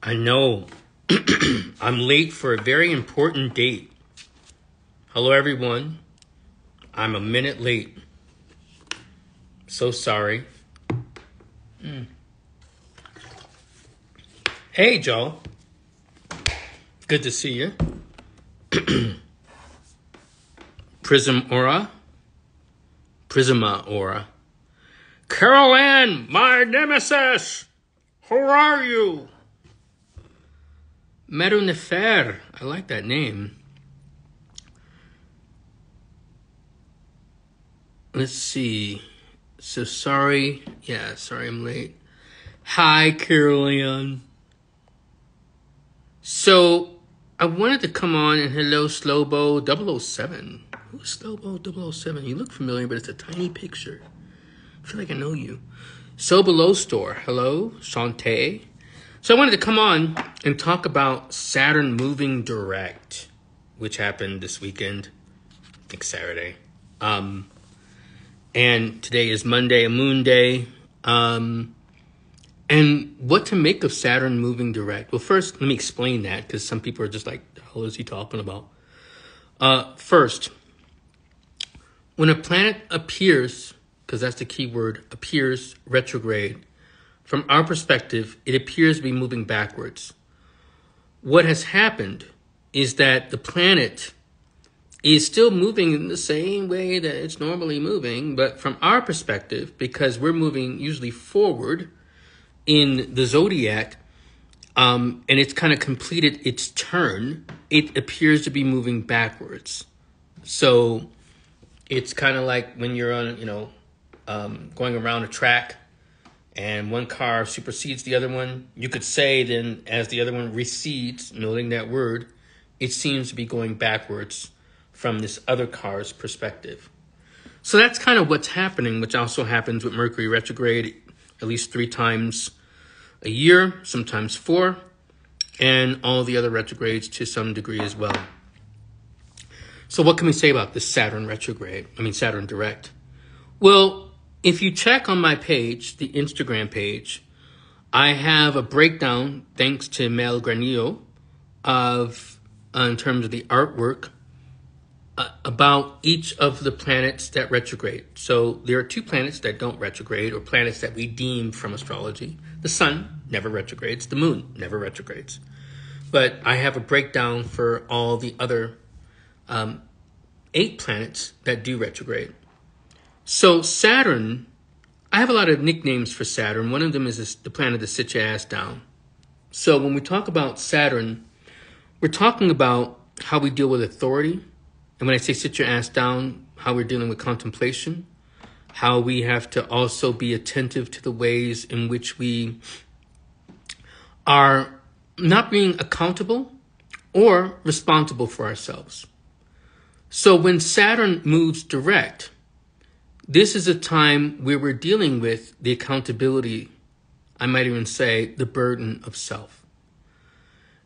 I know I'm late for a very important date. Hello, everyone. I'm a minute late. So sorry. Hey, Joe. Good to see you. Prisma Aura. Carol Ann, my nemesis. Who are you? Merunifer. I like that name. Let's see. So sorry. Yeah, sorry I'm late. Hi, Carol Ann. So I wanted to come on and hello, Slowbo 007. Who's Slowbo 007? You look familiar, but it's a tiny picture. I feel like I know you. So Below Store. Hello, Shantae. So I wanted to come on and talk about Saturn moving direct, which happened this weekend. I think Saturday. And today is Monday, a moon day. And what to make of Saturn moving direct? Well, first, let me explain that, because some people are just like, the hell is he talking about? First, when a planet appears, because that's the key word, appears retrograde, from our perspective, it appears to be moving backwards. What has happened is that the planet is still moving in the same way that it's normally moving, but from our perspective, because we're moving usually forward in the zodiac, and it's kind of completed its turn, it appears to be moving backwards. So it's kind of like when you're on, going around a track and one car supersedes the other one. You could say then as the other one recedes, noting that word, it seems to be going backwards from this other car's perspective. So that's kind of what's happening, which also happens with Mercury retrograde at least 3 times a year, sometimes 4, and all the other retrogrades to some degree as well. So what can we say about this Saturn direct? Well, if you check on my page, the Instagram page, I have a breakdown, thanks to Mel Granillo, of, in terms of the artwork, about each of the planets that retrograde. So there are 2 planets that don't retrograde, or planets that we deem from astrology. The sun never retrogrades. The moon never retrogrades. But I have a breakdown for all the other 8 planets that do retrograde. So Saturn, I have a lot of nicknames for Saturn. One of them is the planet that sits your ass down. So when we talk about Saturn, we're talking about how we deal with authority. And when I say sit your ass down, how we're dealing with contemplation, how we have to also be attentive to the ways in which we are not being accountable or responsible for ourselves. So when Saturn moves direct, this is a time where we're dealing with the accountability, I might even say the burden of self.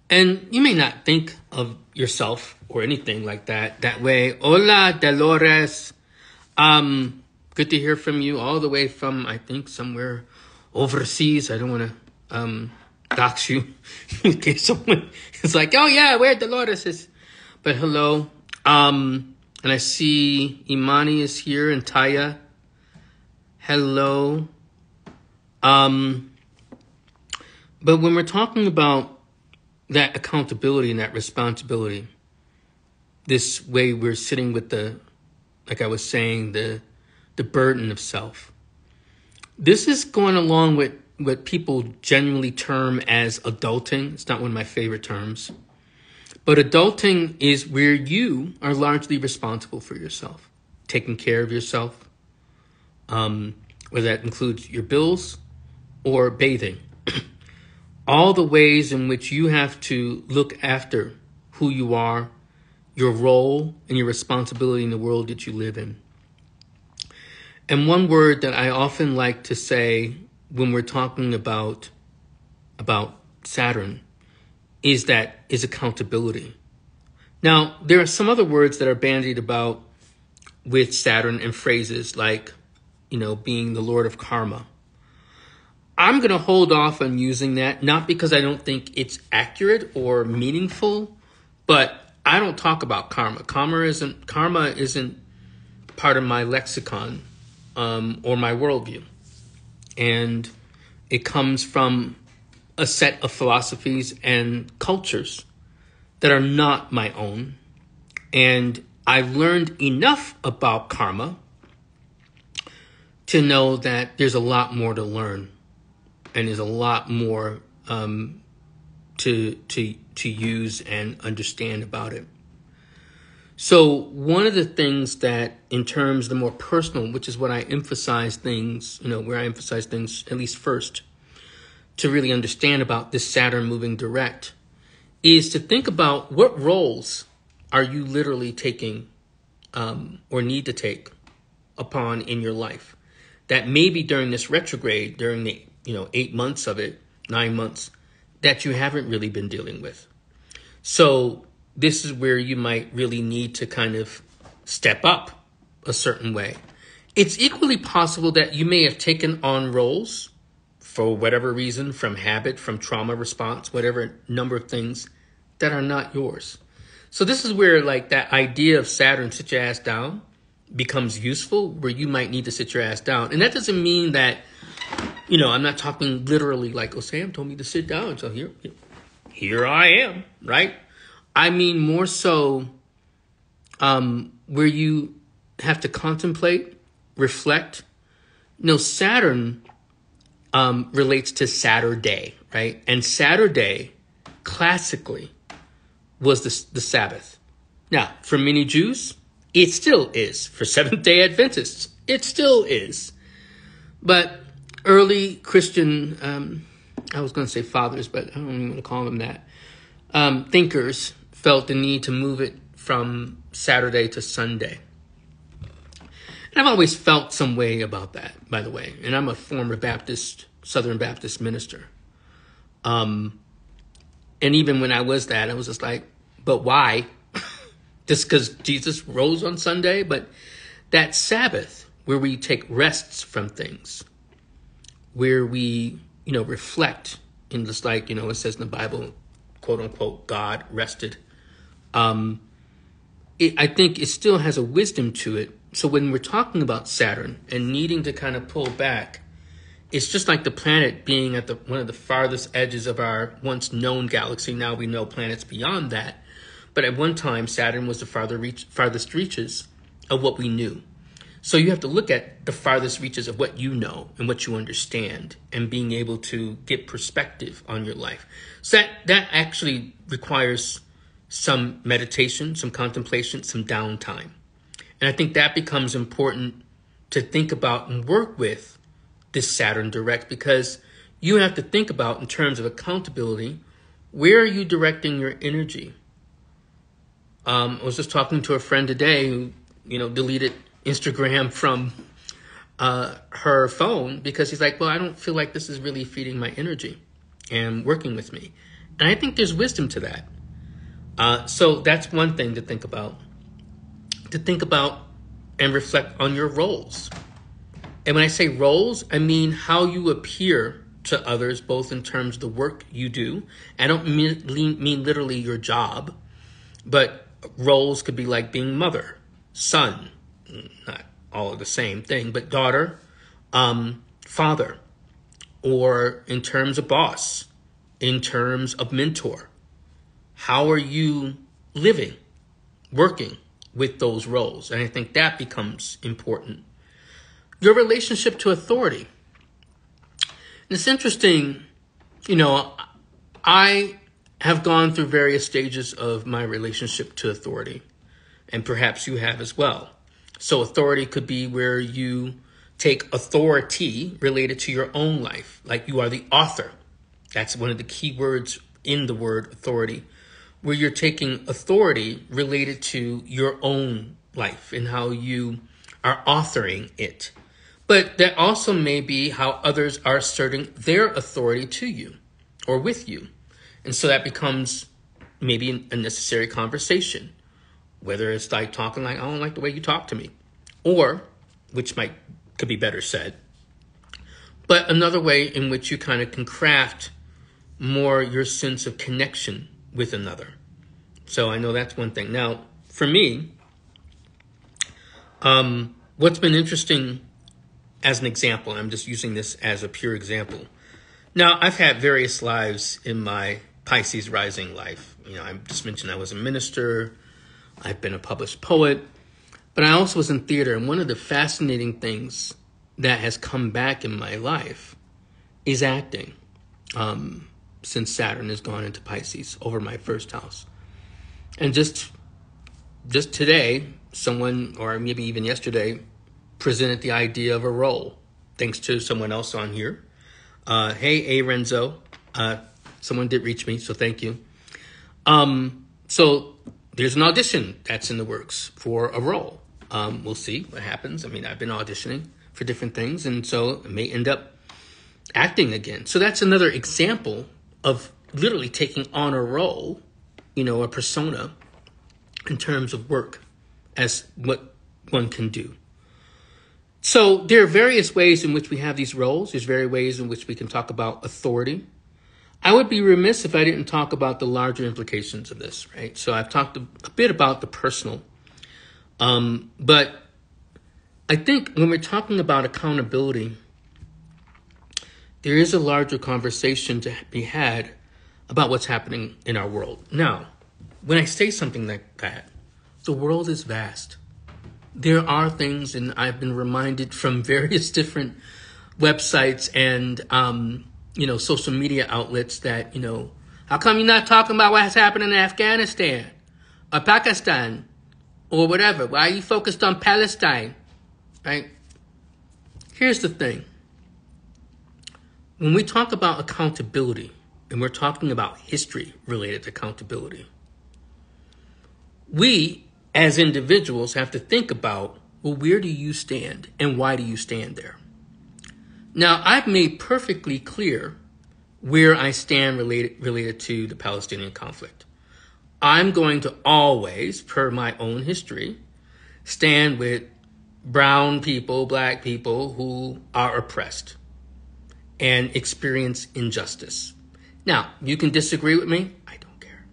And you may not think of yourself or anything like that way. Hola, Dolores. Good to hear from you all the way from, I think, somewhere overseas. I don't want to dox you in case someone is like, oh yeah, where Dolores is. But hello. And I see Imani is here and Taya. Hello. But when we're talking about that accountability and that responsibility, this way we're sitting with like I was saying, the burden of self. This is going along with what people generally term as adulting. It's not one of my favorite terms. But adulting is where you are largely responsible for yourself, taking care of yourself, whether that includes your bills or bathing. All the ways in which you have to look after who you are, your role, and your responsibility in the world that you live in. And one word that I often like to say when we're talking about Saturn is accountability. Now, there are some other words that are bandied about with Saturn and phrases like, being the Lord of Karma. I'm going to hold off on using that, not because I don't think it's accurate or meaningful, but I don't talk about karma. Karma isn't part of my lexicon or my worldview. And it comes from a set of philosophies and cultures that are not my own. And I've learned enough about karma to know that there's a lot more to learn. And there's a lot more to use and understand about it. So one of the things that, in terms of the more personal, which is what I emphasize things, where I emphasize things at least first, to really understand about this Saturn moving direct, is to think about what roles are you literally taking or need to take upon in your life that maybe during this retrograde, during the 8 months of it, 9 months, that you haven't really been dealing with. So this is where you might really need to kind of step up a certain way. It's equally possible that you may have taken on roles for whatever reason, from habit, from trauma response, whatever number of things that are not yours. So this is where like that idea of Saturn sit your ass down becomes useful, where you might need to sit your ass down. And that doesn't mean that, I'm not talking literally like, oh, Sam told me to sit down. So here I am, right? I mean more so where you have to contemplate, reflect. Saturn relates to Saturday, right? And Saturday, classically, was the Sabbath. Now, for many Jews, it still is. For Seventh-day Adventists, it still is. But early Christian, I was going to say fathers, but I don't even want to call them that, thinkers felt the need to move it from Saturday to Sunday. And I've always felt some way about that, by the way. And I'm a former Southern Baptist minister. And even when I was that, I was just like, but why? Just because Jesus rose on Sunday? But that Sabbath, where we take rests from things, where we, reflect, in just like, it says in the Bible, quote unquote, God rested. I think it still has a wisdom to it. So when we're talking about Saturn and needing to kind of pull back, it's just like the planet being at one of the farthest edges of our once known galaxy. Now we know planets beyond that. But at one time, Saturn was the farthest reaches of what we knew. So you have to look at the farthest reaches of what you know and what you understand, and being able to get perspective on your life. So that actually requires some meditation, some contemplation, some downtime. And I think that becomes important to think about and work with this Saturn direct, because you have to think about, in terms of accountability, where are you directing your energy? I was just talking to a friend today who, deleted Instagram from her phone because he's like, well, I don't feel like this is really feeding my energy and working with me. And I think there's wisdom to that. So that's one thing to think about. To think about and reflect on your roles. And when I say roles, I mean how you appear to others, both in terms of the work you do. I don't mean literally your job, but roles could be like being mother, son, not all of the same thing, but daughter, father, or in terms of boss, in terms of mentor. How are you living, working with those roles? And I think that becomes important. Your relationship to authority. And it's interesting, I have gone through various stages of my relationship to authority, and perhaps you have as well. So authority could be where you take authority related to your own life, like you are the author. That's one of the key words in the word authority, where you're taking authority related to your own life and how you are authoring it. But that also may be how others are asserting their authority to you or with you. And so that becomes maybe a necessary conversation, whether it's like talking like, I don't like the way you talk to me, or, which could be better said, but another way in which you kind of can craft more your sense of connection with another. So I know that's one thing. Now, for me, what's been interesting as an example, I'm just using this as a pure example. Now, I've had various lives in my Pisces rising life. I just mentioned I was a minister. I've been a published poet, but I also was in theater. And one of the fascinating things that has come back in my life is acting. Since Saturn has gone into Pisces over my first house. And just today, someone, or maybe even yesterday, presented the idea of a role, thanks to someone else on here. Hey, A. Renzo. Someone did reach me, so thank you. So there's an audition that's in the works for a role. We'll see what happens. I mean, I've been auditioning for different things, and so I may end up acting again. So that's another example of literally taking on a role, a persona, in terms of work as what one can do. So there are various ways in which we have these roles. There's various ways in which we can talk about authority. I would be remiss if I didn't talk about the larger implications of this, right? So I've talked a bit about the personal, but I think when we're talking about accountability, there is a larger conversation to be had about what's happening in our world. Now, when I say something like that, the world is vast. There are things, and I've been reminded from various different websites and, social media outlets that, how come you're not talking about what's happening in Afghanistan or Pakistan or whatever? Why are you focused on Palestine, right? Here's the thing. When we talk about accountability, and we're talking about history related to accountability, we as individuals have to think about, well, where do you stand and why do you stand there? Now, I've made perfectly clear where I stand related to the Palestinian conflict. I'm going to always, per my own history, stand with brown people, black people who are oppressed and experience injustice. Now, you can disagree with me. I don't care.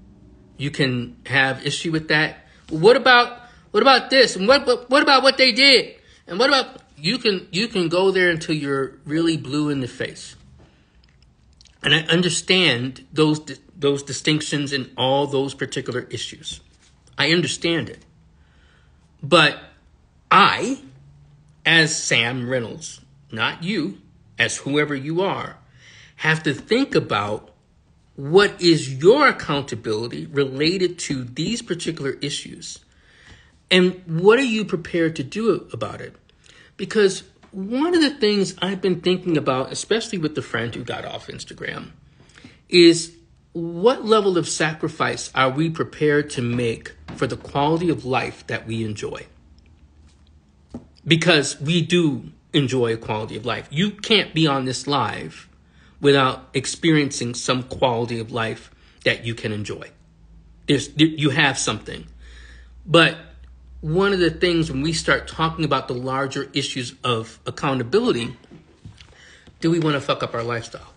You can have issue with that. What about this? And what about what they did? And what about you can go there until you're really blue in the face. And I understand those distinctions in all those particular issues. I understand it. But I, as Sam Reynolds, not you, as whoever you are, have to think about what is your accountability related to these particular issues, and what are you prepared to do about it? Because one of the things I've been thinking about, especially with the friend who got off Instagram, is what level of sacrifice are we prepared to make for the quality of life that we enjoy? Because we do enjoy a quality of life. You can't be on this live without experiencing some quality of life that you can enjoy. You have something. But one of the things when we start talking about the larger issues of accountability, do we want to fuck up our lifestyle?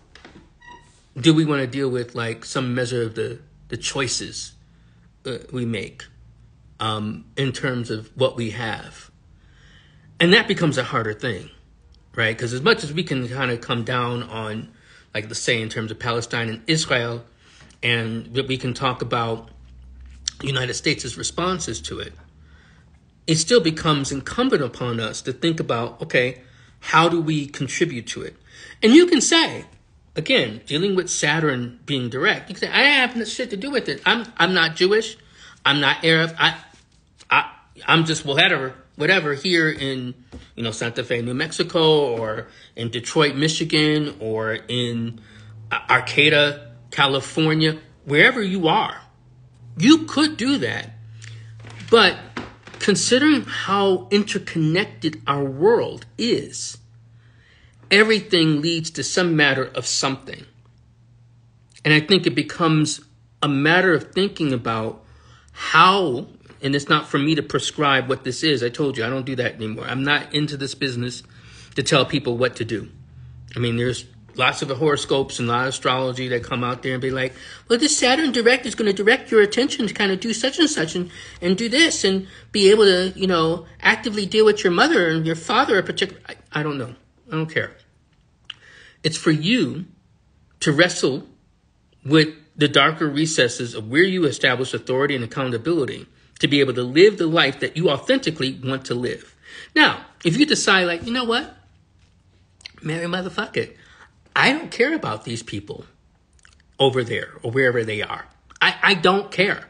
Do we want to deal with like some measure of the choices we make in terms of what we have? And that becomes a harder thing, right? Because as much as we can kind of come down on, like, let's say in terms of Palestine and Israel, and we can talk about the United States' responses to it, it still becomes incumbent upon us to think about, okay, how do we contribute to it? And you can say, again, dealing with Saturn being direct, you can say, I have shit to do with it. I'm not Jewish. I'm not Arab. I'm just whatever here in, Santa Fe, New Mexico, or in Detroit, Michigan, or in Arcata, California, wherever you are. You could do that. But considering how interconnected our world is, everything leads to some matter of something. And I think it becomes a matter of thinking about how, and it's not for me to prescribe what this is. I told you, I don't do that anymore. I'm not into this business to tell people what to do. I mean, there's lots of horoscopes and a lot of astrology that come out there and be like, well, this Saturn direct is going to direct your attention to kind of do such and do this and be able to, actively deal with your mother and your father in particular. I don't know. I don't care. It's for you to wrestle with the darker recesses of where you establish authority and accountability to be able to live the life that you authentically want to live. Now, if you decide like, you know what? Mary motherfucker, I don't care about these people over there or wherever they are. I don't care.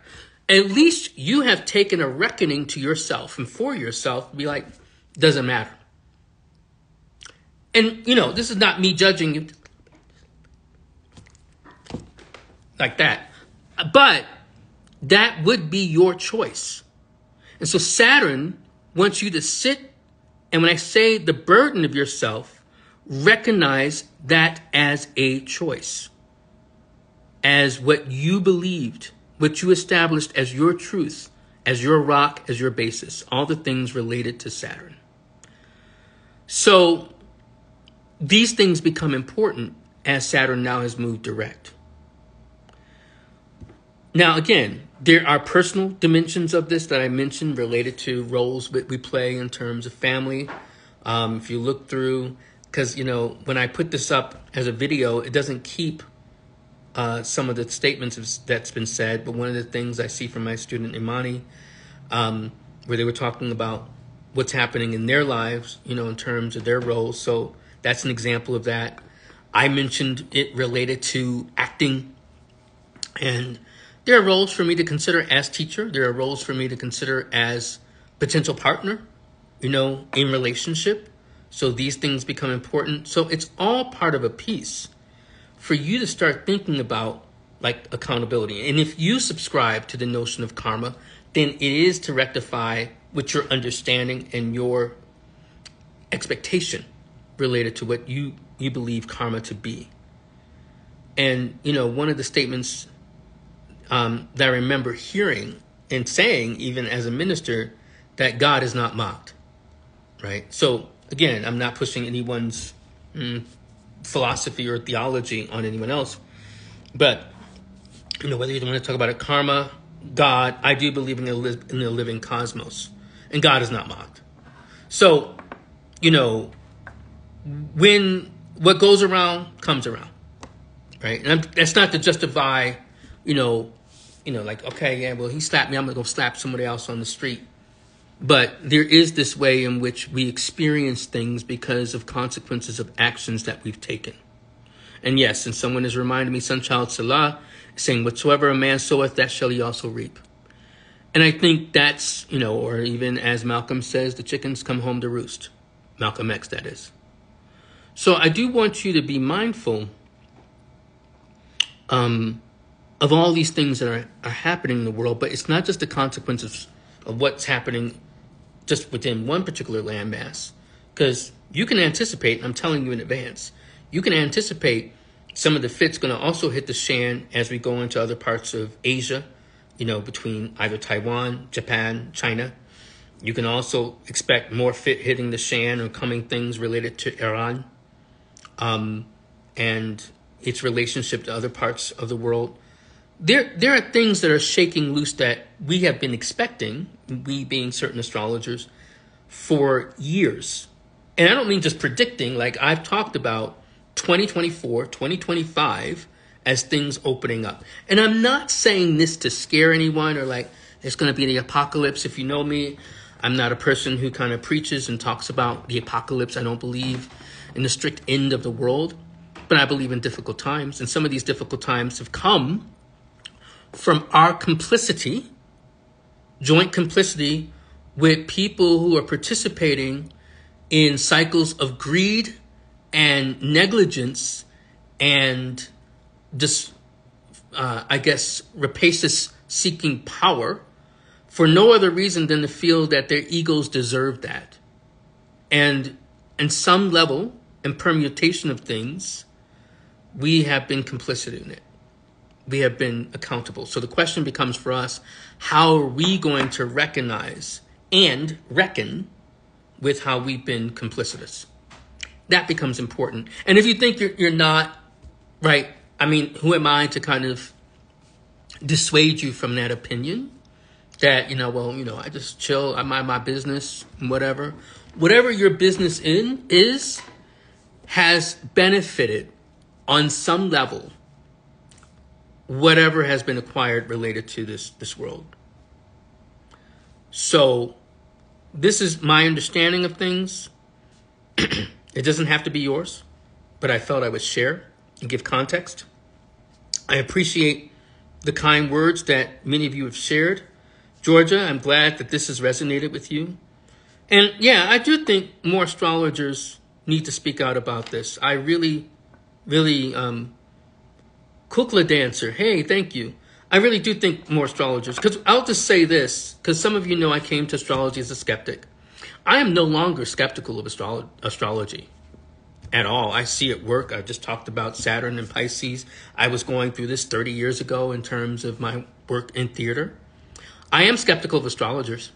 At least you have taken a reckoning to yourself and for yourself, be like, doesn't matter. And, this is not me judging you like that. But that would be your choice. And so Saturn wants you to sit, and when I say the burden of yourself, recognize that as a choice, as what you believed, what you established as your truth, as your rock, as your basis, all the things related to Saturn. So these things become important as Saturn now has moved direct. Now, again, there are personal dimensions of this that I mentioned related to roles that we play in terms of family. If you look through, because, when I put this up as a video, it doesn't keep some of the statements that's been said. But one of the things I see from my student Imani, where they were talking about what's happening in their lives, in terms of their roles. So that's an example of that. I mentioned it related to acting. And there are roles for me to consider as teacher. There are roles for me to consider as potential partner, in relationship. So these things become important. So it's all part of a piece for you to start thinking about like accountability. And if you subscribe to the notion of karma, then it is to rectify with your understanding and your expectation related to what you believe karma to be. And, one of the statements that I remember hearing and saying, even as a minister, that God is not mocked, right? So again, I'm not pushing anyone's philosophy or theology on anyone else, but whether you want to talk about it, karma, God, I do believe in the living cosmos, and God is not mocked. So, when what goes around comes around, right? And that's not to justify, like, okay, yeah, well, he slapped me, I'm gonna go slap somebody else on the street. But there is this way in which we experience things because of consequences of actions that we've taken. And yes, and someone has reminded me, Sunchild Salah, saying, whatsoever a man soweth, that shall he also reap. And I think that's, or even as Malcolm says, the chickens come home to roost. Malcolm X, that is. So I do want you to be mindful of all these things that are happening in the world, but it's not just the consequences of what's happening just within one particular landmass, because you can anticipate, and I'm telling you in advance, you can anticipate some of the fit's going to also hit the shan as we go into other parts of Asia, between either Taiwan, Japan, China. You can also expect more fit hitting the shan or coming things related to Iran and its relationship to other parts of the world. There are things that are shaking loose that we have been expecting, we being certain astrologers, for years. And I don't mean just predicting, like I've talked about 2024, 2025 as things opening up. And I'm not saying this to scare anyone or like it's going to be the apocalypse. If you know me, I'm not a person who kind of preaches and talks about the apocalypse. I don't believe in the strict end of the world, but I believe in difficult times. And some of these difficult times have come from our complicity, joint complicity with people who are participating in cycles of greed and negligence and just, rapacious seeking power for no other reason than to feel that their egos deserve that. And in some level and permutation of things, we have been complicit in it. We have been accountable. So the question becomes for us, how are we going to recognize and reckon with how we've been complicitous? that becomes important. And if you think you're not, right, I mean, who am I to kind of dissuade you from that opinion? That, I just chill, I mind my business, whatever. Whatever your business has benefited on some level whatever has been acquired related to this world. So this is my understanding of things. It doesn't have to be yours, but I felt I would share and give context. I appreciate the kind words that many of you have shared. Georgia, I'm glad that this has resonated with you. And yeah, I do think more astrologers need to speak out about this. I really, Kukla Dancer, hey, thank you. I really do think more astrologers, because I'll just say this, because some of you know I came to astrology as a skeptic. I am no longer skeptical of astrology at all. I see it work. I just talked about Saturn and Pisces. I was going through this 30 years ago in terms of my work in theater. I am skeptical of astrologers.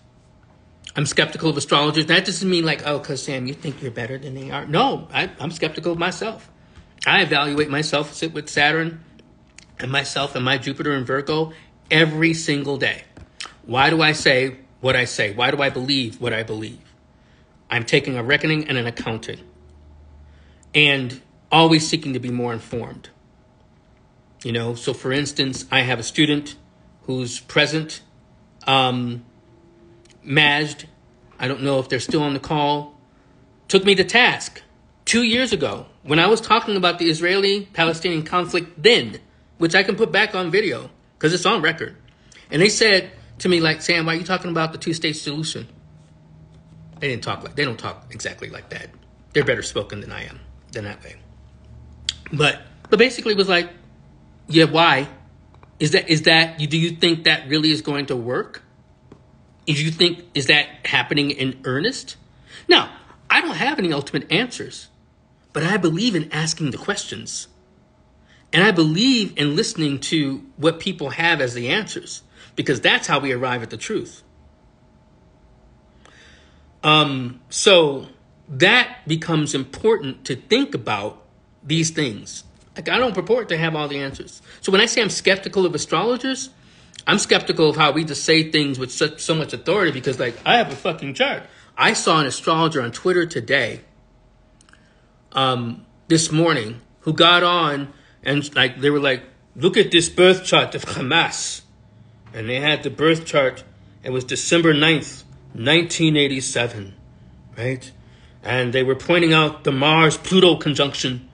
I'm skeptical of astrologers. That doesn't mean like, oh, because Sam, you think you're better than they are. No, I'm skeptical of myself. I evaluate myself, sit with Saturn and myself and my Jupiter and Virgo every single day. Why do I say what I say? Why do I believe what I believe? I'm taking a reckoning and an accounting, and always seeking to be more informed. So for instance, I have a student who's present, Majd, I don't know if they're still on the call, took me to task 2 years ago when I was talking about the Israeli-Palestinian conflict then, which I can put back on video because it's on record. And they said to me, like, Sam, why are you talking about the two-state solution? They don't talk exactly like that. They're better spoken than I am, than that way. But basically it was like, yeah, why? Do you think that really is going to work? Is that happening in earnest? Now, I don't have any ultimate answers, but I believe in asking the questions. And I believe in listening to what people have as the answers, because that's how we arrive at the truth. So that becomes important to think about these things. Like, I don't purport to have all the answers. So when I say I'm skeptical of astrologers, I'm skeptical of how we just say things with so much authority because, like, I have a fucking chart. I saw an astrologer on Twitter today, this morning, who got on and, like, they were like, look at this birth chart of Hamas. And they had the birth chart. It was December 9th, 1987, right? And they were pointing out the Mars-Pluto conjunction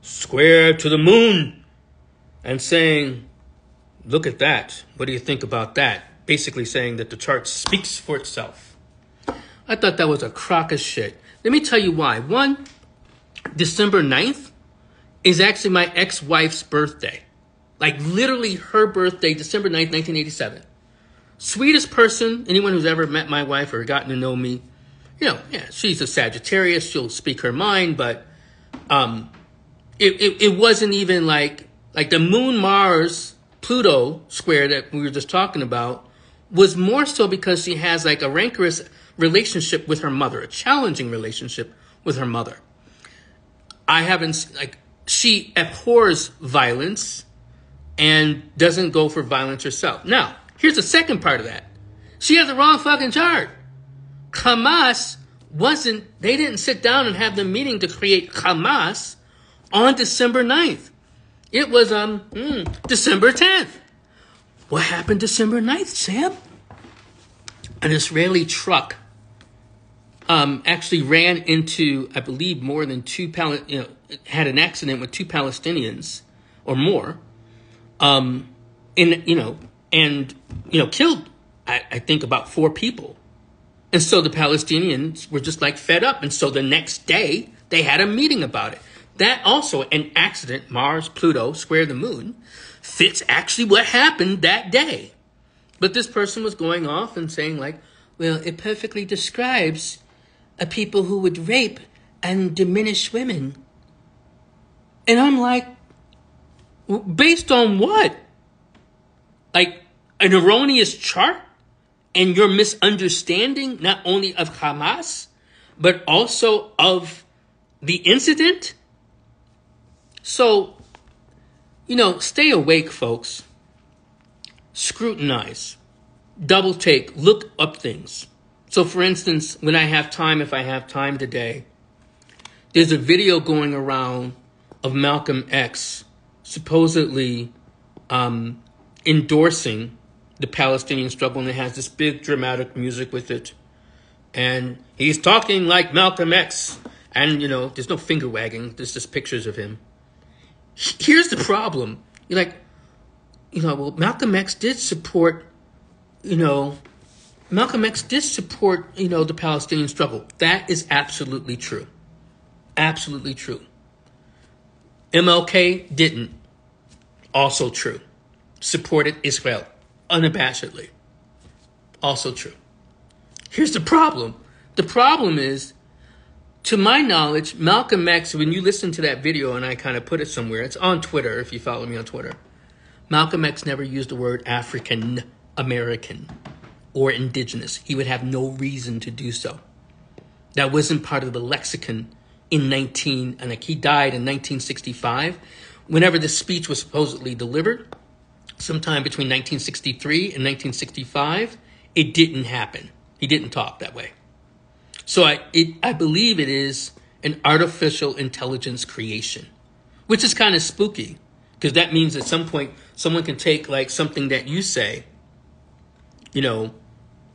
square to the moon and saying, look at that. What do you think about that? Basically saying that the chart speaks for itself. I thought that was a crock of shit. Let me tell you why. One, December 9th is actually my ex-wife's birthday. Like, literally her birthday, December 9th, 1987. Sweetest person, anyone who's ever met my wife or gotten to know me, she's a Sagittarius. She'll speak her mind, but it wasn't even like the Moon Mars Pluto square that we were just talking about was more so because she has like a rancorous relationship with her mother, a challenging relationship with her mother. She abhors violence and doesn't go for violence herself. Now, here's the second part of that. She has the wrong fucking chart. Hamas they didn't sit down and have the meeting to create Hamas on December 9th. It was December 10th. What happened December 9th, Sam? An Israeli truck actually ran into, I believe, more than had an accident with two Palestinians or more, and killed, I think, about 4 people. And so the Palestinians were just like fed up. And so the next day they had a meeting about it. That also, an accident, Mars, Pluto, square the moon, fits actually what happened that day. But this person was going off and saying like, well, it perfectly describes a people who would rape and diminish women. And I'm like, based on what? Like an erroneous chart? And your misunderstanding not only of Hamas, but also of the incident. So, stay awake, folks. Scrutinize, double take, look up things. So, for instance, when I have time, if I have time today, there's a video going around of Malcolm X supposedly endorsing the Palestinian struggle, and it has this big dramatic music with it. And he's talking like Malcolm X. And, there's no finger wagging. There's just pictures of him. Here's the problem. You're like, well, Malcolm X did support, the Palestinian struggle. That is absolutely true. Absolutely true. MLK didn't. Also true. Supported Israel unabashedly. Also true. Here's the problem. The problem is, to my knowledge, Malcolm X, when you listen to that video, and I kind of put it somewhere, it's on Twitter if you follow me on Twitter, Malcolm X never used the word African American or indigenous. He would have no reason to do so. That wasn't part of the lexicon he died in 1965. Whenever this speech was supposedly delivered, sometime between 1963 and 1965, it didn't happen. He didn't talk that way. So I believe it is an artificial intelligence creation, which is kind of spooky, because that means at some point someone can take like something that you say, or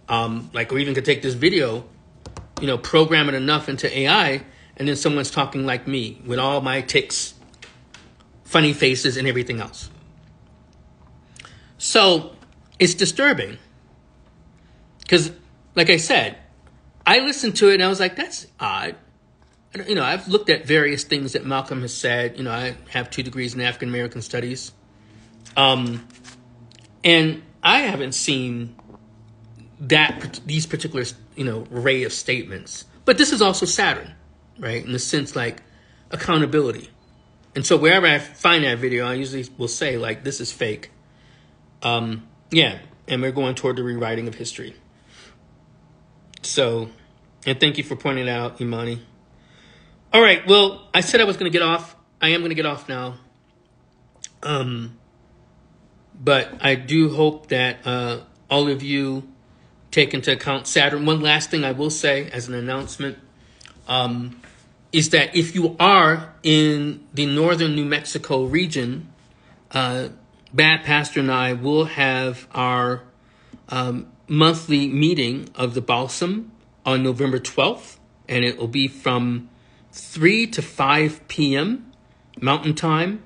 even could take this video, program it enough into AI, and then someone's talking like me with all my tics, funny faces, and everything else. So it's disturbing because, like I said, I listened to it and I was like, that's odd. I've looked at various things that Malcolm has said. I have 2 degrees in African American studies. And I haven't seen these particular, array of statements. But this is also Saturn, right? In the sense like accountability. And so wherever I find that video, I usually will say like, this is fake. And we're going toward the rewriting of history. So, and thank you for pointing that out, Imani. All right, well, I said I was going to get off. I am going to get off now. But I do hope that all of you take into account Saturn. One last thing I will say as an announcement is that if you are in the northern New Mexico region, Bad Pastor and I will have our monthly meeting of the Balsam on November 12th, and it will be from 3 to 5 p.m. Mountain Time.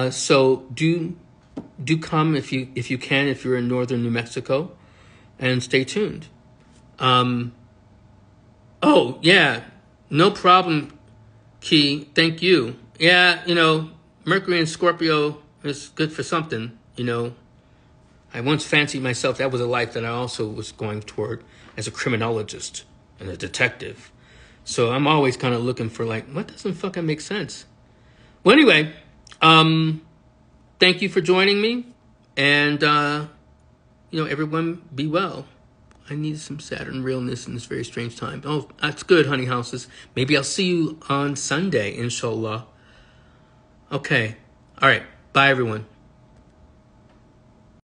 So do come if you can, if you're in northern New Mexico, and stay tuned. Oh yeah, no problem, Key. Thank you. Yeah, Mercury and Scorpio is good for something. I once fancied myself, that was a life that I also was going toward as a criminologist and a detective. So I'm always kind of looking for like, what doesn't fucking make sense? Well, anyway, thank you for joining me. And, everyone be well. I need some Saturn realness in this very strange time. Oh, that's good, honey houses. Maybe I'll see you on Sunday, inshallah. Okay. All right. Bye, everyone.